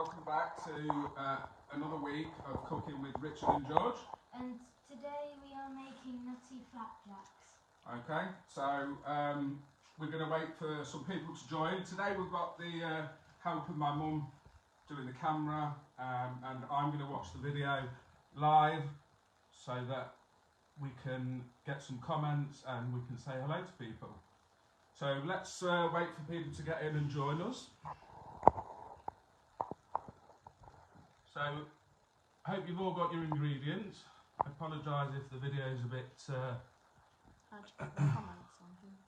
welcome back to another week of cooking with Richard and George. And today we are making nutty flapjacks. Okay, so we're going to wait for some people to join. Today we've got the help of my mum doing the camera, and I'm going to watch the video live so that we can get some comments and we can say hello to people. So let's wait for people to get in and join us. So I hope you've all got your ingredients. I apologise if the video is a bit... How'd you get the comments on here?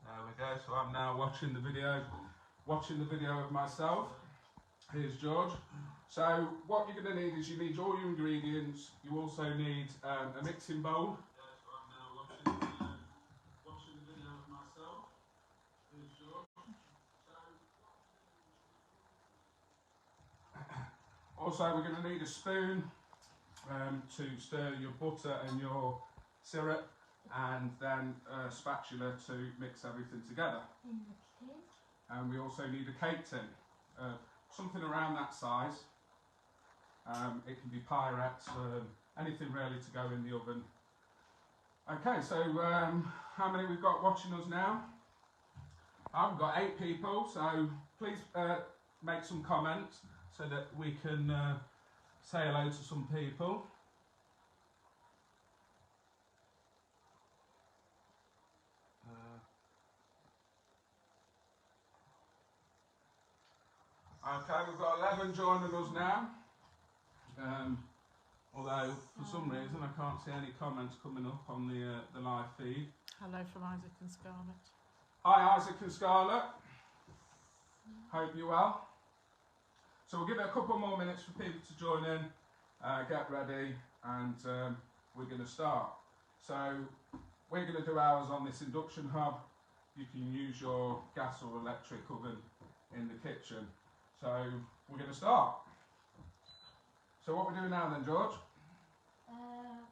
There we go, so I'm now watching the video of myself. Here's George. So what you're going to need is you need all your ingredients. You also need a mixing bowl. So I'm now watching the video of myself. Here's George. Also, we're going to need a spoon to stir your butter and your syrup, and then a spatula to mix everything together. And we also need a cake tin, something around that size. It can be Pyrex, anything really to go in the oven. Okay, so how many we've got watching us now? I've got 8 people, so please make some comments so that we can say hello to some people. Okay, we've got 11 joining us now. Although for some reason I can't see any comments coming up on the live feed. Hello from Isaac and Scarlett. Hi Isaac and Scarlett. Hope you're well. So we'll give it a couple more minutes for people to join in, get ready, and we're going to start. So we're going to do ours on this induction hob. You can use your gas or electric oven in the kitchen. So we're going to start. So what we're doing now then, George?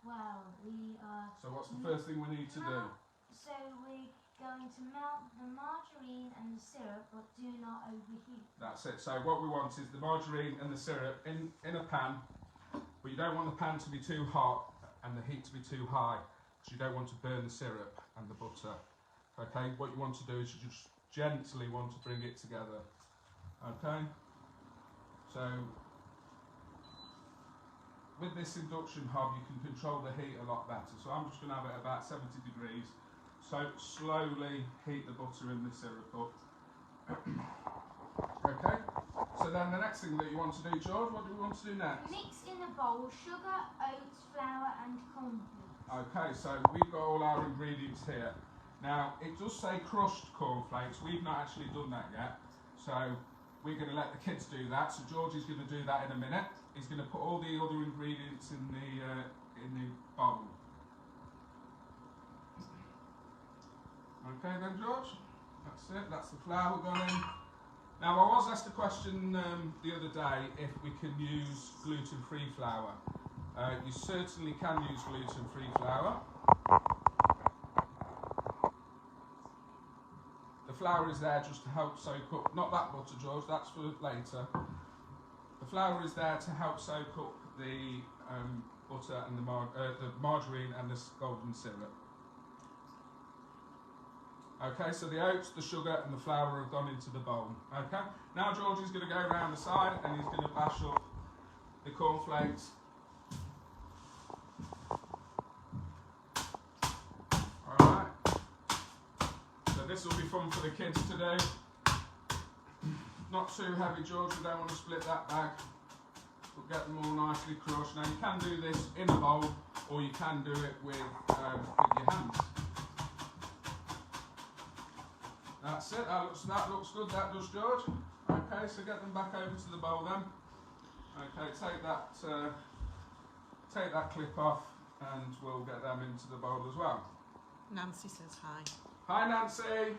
Well, we are... So what's the first thing we need to do? So we're going to melt the margarine and the syrup, but do not overheat. That's it. So what we want is the margarine and the syrup in a pan, but you don't want the pan to be too hot and the heat to be too high, because you don't want to burn the syrup and the butter. Okay, what you want to do is you just gently want to bring it together. Okay, so with this induction hob you can control the heat a lot better. So I'm just going to have it about 70 degrees. So slowly heat the butter and the syrup up. Okay, so then the next thing that you want to do, George, what do we want to do next? Mix in a bowl sugar, oats, flour and cornflakes. Okay, so we've got all our ingredients here. Now it does say crushed cornflakes. We've not actually done that yet. So we're going to let the kids do that. So George is going to do that in a minute. He's going to put all the other ingredients in the bowl. Okay then, George. That's it. That's the flour gone in. Now I was asked a question the other day if we can use gluten-free flour. You certainly can use gluten-free flour. The flour is there just to help soak up, not that butter, George, that's for later. The flour is there to help soak up the butter and the margarine and the golden syrup. Okay, so the oats, the sugar and the flour have gone into the bowl. Okay, now George is going to go around the side and he's going to bash up the cornflakes. Alright, so this will be fun for the kids to do. Not too heavy, George, we don't want to split that bag. We'll get them all nicely crushed. Now you can do this in a bowl or you can do it with your hands. That's it, that looks good, that does, George. Okay, so get them back over to the bowl then. Okay, take that clip off and we'll get them into the bowl as well. Nancy says hi. Hi Nancy!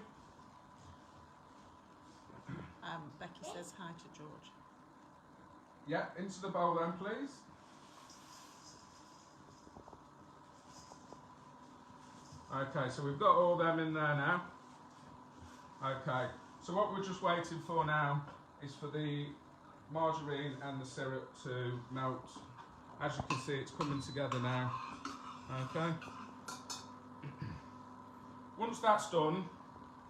Becky says hi to George. Yeah, into the bowl then please. Okay, so we've got all them in there now. Okay, So what we're just waiting for now is for the margarine and the syrup to melt. As you can see, it's coming together now. Okay. Once that's done,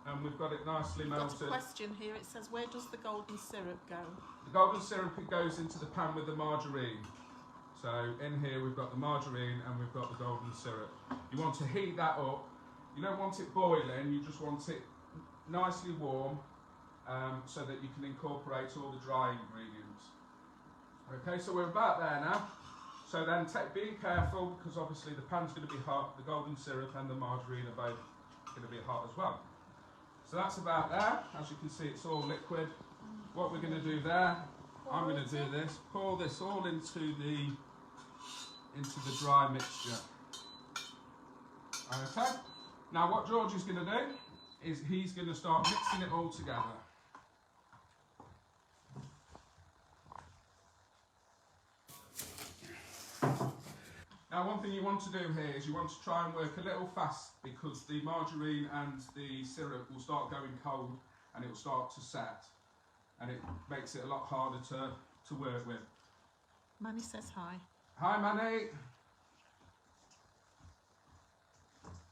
and we've got it nicely I've got melted. a question here. It says, where does the golden syrup go? The golden syrup, it goes into the pan with the margarine. So in here we've got the margarine and we've got the golden syrup. You want to heat that up. You don't want it boiling, you just want it nicely warm so that you can incorporate all the dry ingredients. Okay, so we're about there now. So then be careful, because obviously the pan's going to be hot, the golden syrup and the margarine are both going to be hot as well. So that's about there. As you can see, it's all liquid. What we're going to do there, I'm going to do this, pour this all into the dry mixture. Okay. Now what George is going to do is he's going to start mixing it all together. Now one thing you want to do here is you want to try and work a little fast, because the margarine and the syrup will start going cold and it will start to set, and it makes it a lot harder to work with. Manny says hi. Hi Manny!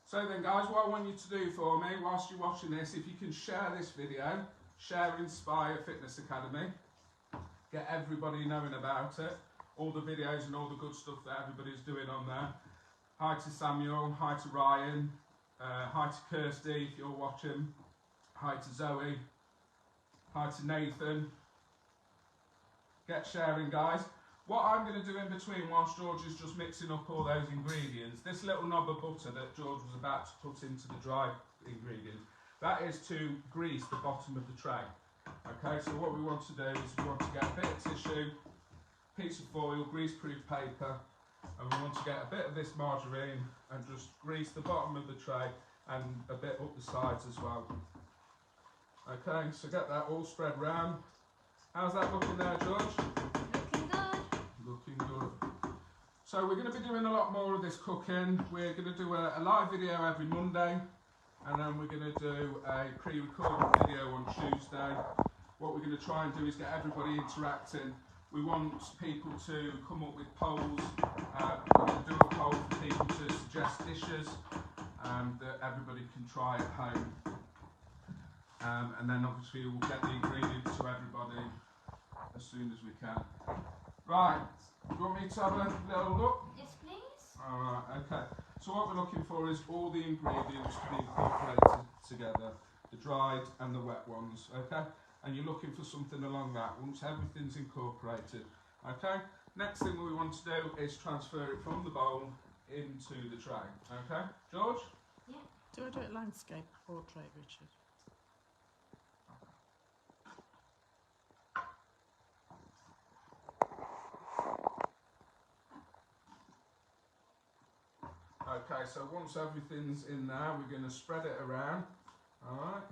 So then guys, what I want you to do for me whilst you're watching this, if you can share this video, share Inspire Fitness Academy, get everybody knowing about it, all the videos and all the good stuff that everybody's doing on there. Hi to Samuel, hi to Ryan, hi to Kirsty if you're watching, hi to Zoe, hi to Nathan. Get sharing guys. What I'm going to do in between whilst George is just mixing up all those ingredients, this little knob of butter that George was about to put into the dry ingredients, that is to grease the bottom of the tray. Okay, so what we want to do is we want to get a bit of tissue, piece of foil, grease-proof paper, and we want to get a bit of this margarine and just grease the bottom of the tray and a bit up the sides as well. Okay, so get that all spread round. How's that looking there, George? Looking good. Looking good. So we're going to be doing a lot more of this cooking. We're going to do a live video every Monday, and then we're going to do a pre-recorded video on Tuesday. What we're going to try and do is get everybody interacting. We want people to come up with polls. We're going to do a poll for people to suggest dishes that everybody can try at home. And then obviously we'll get the ingredients to everybody as soon as we can. Right, do you want me to have a little look? Yes, please. Alright, okay. So what we're looking for is all the ingredients to be incorporated together, the dried and the wet ones, okay? And you're looking for something along that once everything's incorporated, okay? Next thing we want to do is transfer it from the bowl into the tray, okay? George? Yeah. Do I do it landscape or portrait, Richard? Okay, so once everything's in there, we're going to spread it around, alright?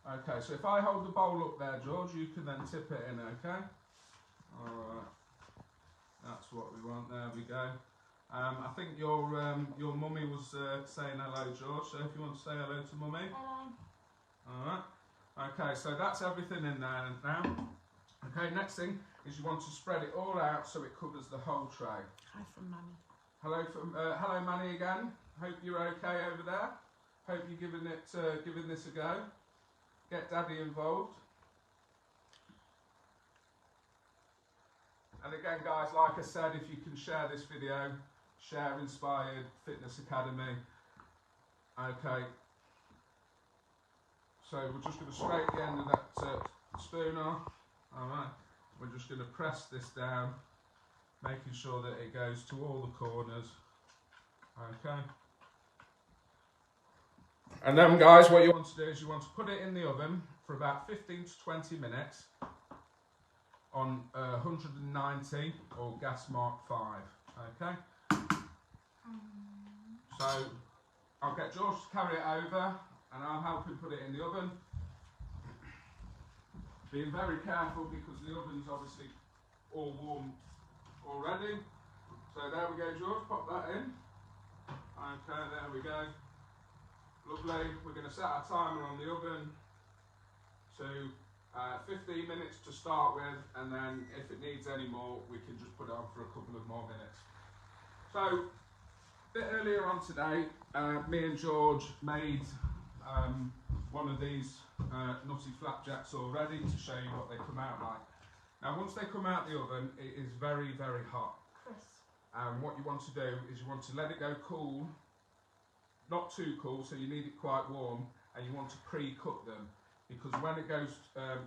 Okay, so if I hold the bowl up there, George, you can then tip it in, okay? Alright, that's what we want, there we go. I think your mummy was saying hello, George, so if you want to say hello to mummy. Hello. Alright, okay, so that's everything in there now. Okay, next thing is you want to spread it all out so it covers the whole tray. Hi from Manny. Hello Manny again. Hope you're okay over there. Hope you're giving this a go. Get Daddy involved. And again guys, like I said, if you can share this video, share Inspired Fitness Academy. Okay. So we're just going to scrape the end of that spoon off. Alright. We're just going to press this down, making sure that it goes to all the corners. Okay. And then guys, what you want to do is you want to put it in the oven for about 15 to 20 minutes on 190 or gas mark 5. Okay. So I'll get George to carry it over and I'll help him put it in the oven. Being very careful because the oven's obviously all warm already. So there we go, George, pop that in. Okay, there we go. Lovely. We're going to set our timer on the oven 15 minutes to start with, and then if it needs any more, we can just put it on for a couple of more minutes. So, a bit earlier on today, me and George made one of these nutty flapjacks already to show you what they come out like. Now, once they come out the oven, it is very, very hot. Crisp. And what you want to do is you want to let it go cool, not too cool, so you need it quite warm, and you want to pre-cook them, because when it goes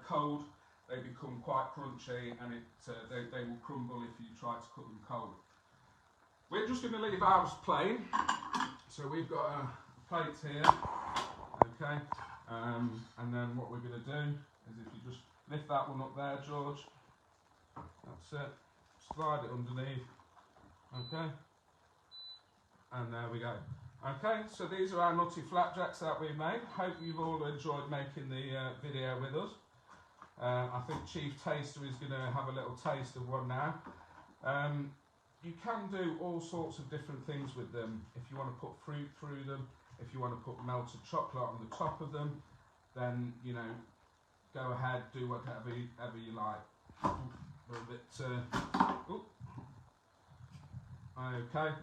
cold, they become quite crunchy, and they will crumble if you try to cook them cold. We're just going to leave ours plain, so we've got a plate here, okay, and then what we're going to do is, if you just lift that one up there, George, that's it, slide it underneath, okay, and there we go. Okay, so these are our nutty flapjacks that we made. Hope you've all enjoyed making the video with us. I think Chief Taster is going to have a little taste of one now. You can do all sorts of different things with them. If you want to put fruit through them, if you want to put melted chocolate on the top of them, then, you know, go ahead, do whatever you like. A little bit, okay.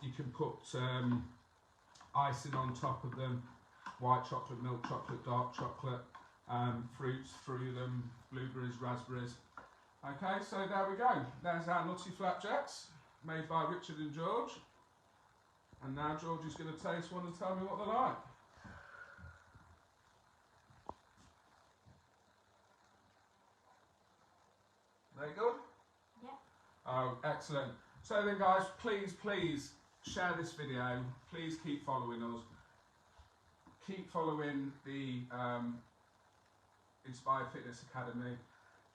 You can put icing on top of them, white chocolate, milk chocolate, dark chocolate, fruits through them, blueberries, raspberries. Okay, so there we go. There's our nutty flapjacks, made by Richard and George. And now George is going to taste one and tell me what they're like. They good? Yeah. Oh, excellent. So then, guys, please share this video. Please keep following us. Keep following the Inspired Fitness Academy.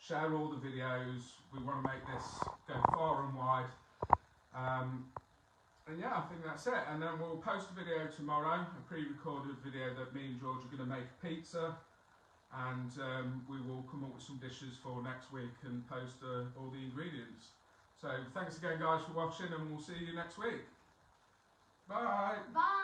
Share all the videos. We want to make this go far and wide. And yeah, I think that's it. And then we'll post a video tomorrow, a pre-recorded video that me and George are going to make a pizza. And we will come up with some dishes for next week and post all the ingredients. So thanks again, guys, for watching, and we'll see you next week. Bye. Bye.